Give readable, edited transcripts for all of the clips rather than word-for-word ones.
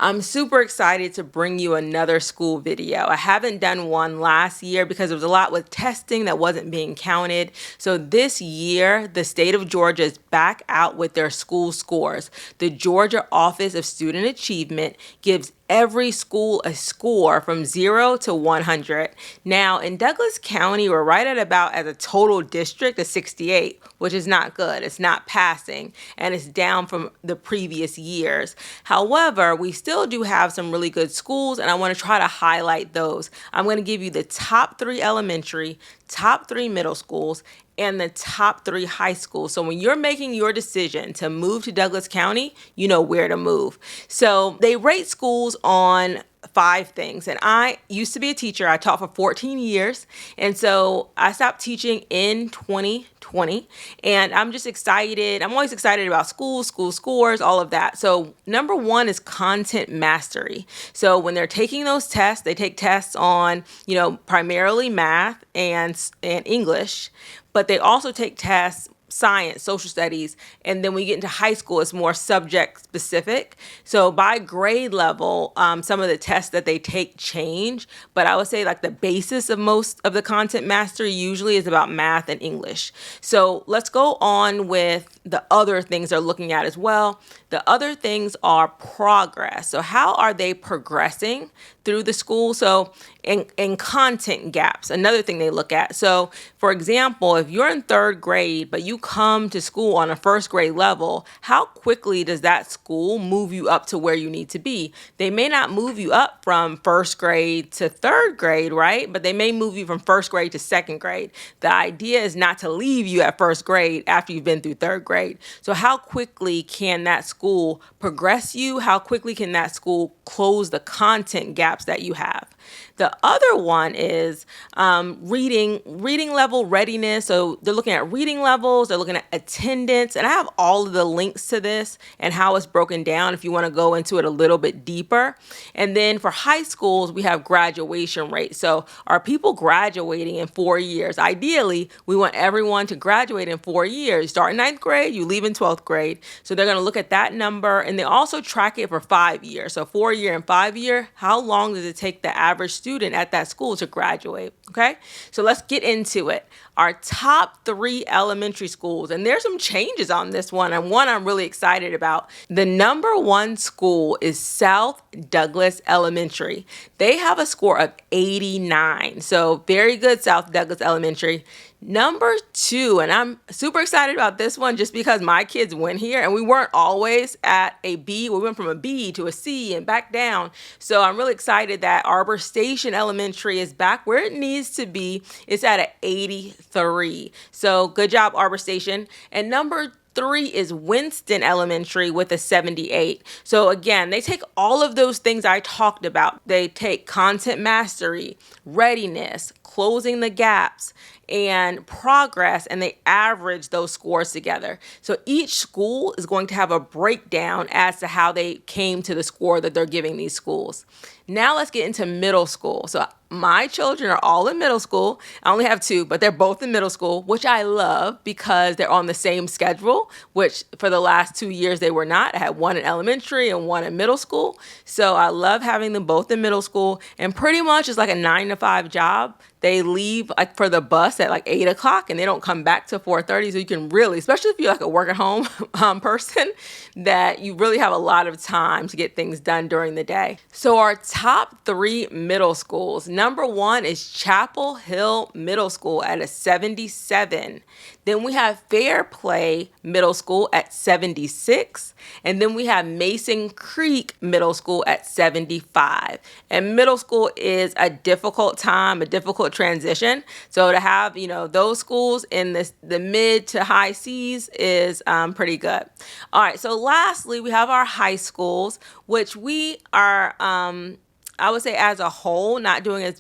I'm super excited to bring you another school video. I haven't done one last year because there was a lot with testing that wasn't being counted. So this year, the state of Georgia is back out with their school scores. The Georgia Office of Student Achievement gives every school a score from 0 to 100. Now, in Douglas County, we're right at about, as a total district, a 68, which is not good. It's not passing, and it's down from the previous years. However, we still do have some really good schools, and I want to try to highlight those. I'm going to give you the top 3 elementary, top 3 middle schools, and the top 3 high schools. So when you're making your decision to move to Douglas County, you know where to move. So they rate schools on 5 things. And I used to be a teacher. I taught for 14 years. And so I stopped teaching in 2020. And I'm just excited. I'm always excited about schools, school scores, all of that. So number 1 is content mastery. So when they're taking those tests, they take tests on, primarily math and English, but they also take tests science, social studies, and then when we get into high school, it's more subject specific. So by grade level, some of the tests that they take change, but I would say like the basis of most of the content mastery usually is about math and English. So let's go on with the other things they're looking at as well. The other things are progress. So how are they progressing through the school? So in content gaps, another thing they look at. So for example, if you're in 3rd grade, but you come to school on a 1st grade level, how quickly does that school move you up to where you need to be? They may not move you up from 1st grade to 3rd grade, right? But they may move you from 1st grade to 2nd grade. The idea is not to leave you at 1st grade after you've been through 3rd grade. So how quickly can that school progress you? How quickly can that school close the content gaps that you have? The other one is reading level readiness. So they're looking at reading levels, they're looking at attendance, and I have all of the links to this and how it's broken down if you want to go into it a little bit deeper. And then for high schools, we have graduation rate. So are people graduating in 4 years? Ideally, we want everyone to graduate in 4 years. You start in 9th grade, you leave in 12th grade. So they're going to look at that number, and they also track it for 5 years. So 4 year and 5 year, how long does it take the average student at that school to graduate? Okay, so let's get into it. Our top 3 elementary schools, and there's some changes on this one, and one I'm really excited about. The number 1 school is South Douglas Elementary. They have a score of 89, so very good, South Douglas Elementary. Number 2, and I'm super excited about this one just because my kids went here and we weren't always at a B. We went from a B to a C and back down. So I'm really excited that Arbor Station Elementary is back where it needs to be. It's at an 83. So good job, Arbor Station. And number 3 is Winston Elementary with a 78. So again, they take all of those things I talked about. They take content mastery, readiness, closing the gaps, and progress, and they average those scores together. So each school is going to have a breakdown as to how they came to the score that they're giving these schools. Now let's get into middle school. So my children are all in middle school. I only have 2, but they're both in middle school, which I love because they're on the same schedule, which for the last 2 years they were not. I had one in elementary and one in middle school. So I love having them both in middle school, and pretty much it's like a 9 to 5 job. They leave like for the bus at like 8 o'clock and they don't come back till 4:30. So you can really, especially if you're like a work at home person, that you really have a lot of time to get things done during the day. So our top 3 middle schools. Number 1 is Chapel Hill Middle School at a 77. Then we have Fairplay Middle School at 76. And then we have Mason Creek Middle School at 75. And middle school is a difficult time, a difficult transition. So to have, those schools in the mid to high C's is pretty good. All right. So lastly, we have our high schools, which we are, I would say as a whole, not doing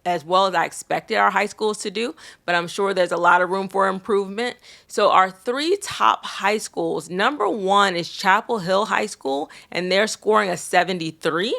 as well as I expected our high schools to do, but I'm sure there's a lot of room for improvement. So our 3 top high schools, number 1 is Chapel Hill High School, and they're scoring a 73.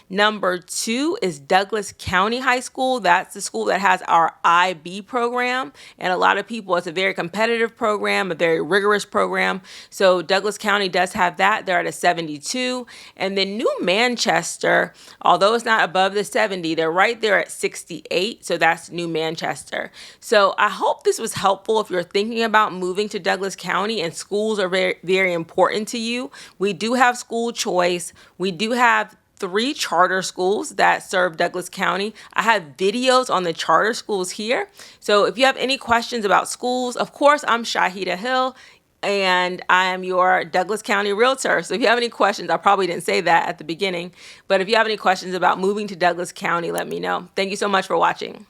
Number 2 is Douglas County High School. That's the school that has our IB program. And a lot of people, it's a very competitive program, a very rigorous program. So Douglas County does have that. They're at a 72. And then New Manchester, although it's not above the 70, they're right there at 68. So that's New Manchester. So I hope this was helpful if you're thinking about moving to Douglas County and schools are very, very important to you. We do have school choice. We do have 3 charter schools that serve Douglas County. I have videos on the charter schools here. So if you have any questions about schools, of course, I'm Shahida Hill and I am your Douglas County Realtor. So if you have any questions, I probably didn't say that at the beginning, but if you have any questions about moving to Douglas County, let me know. Thank you so much for watching.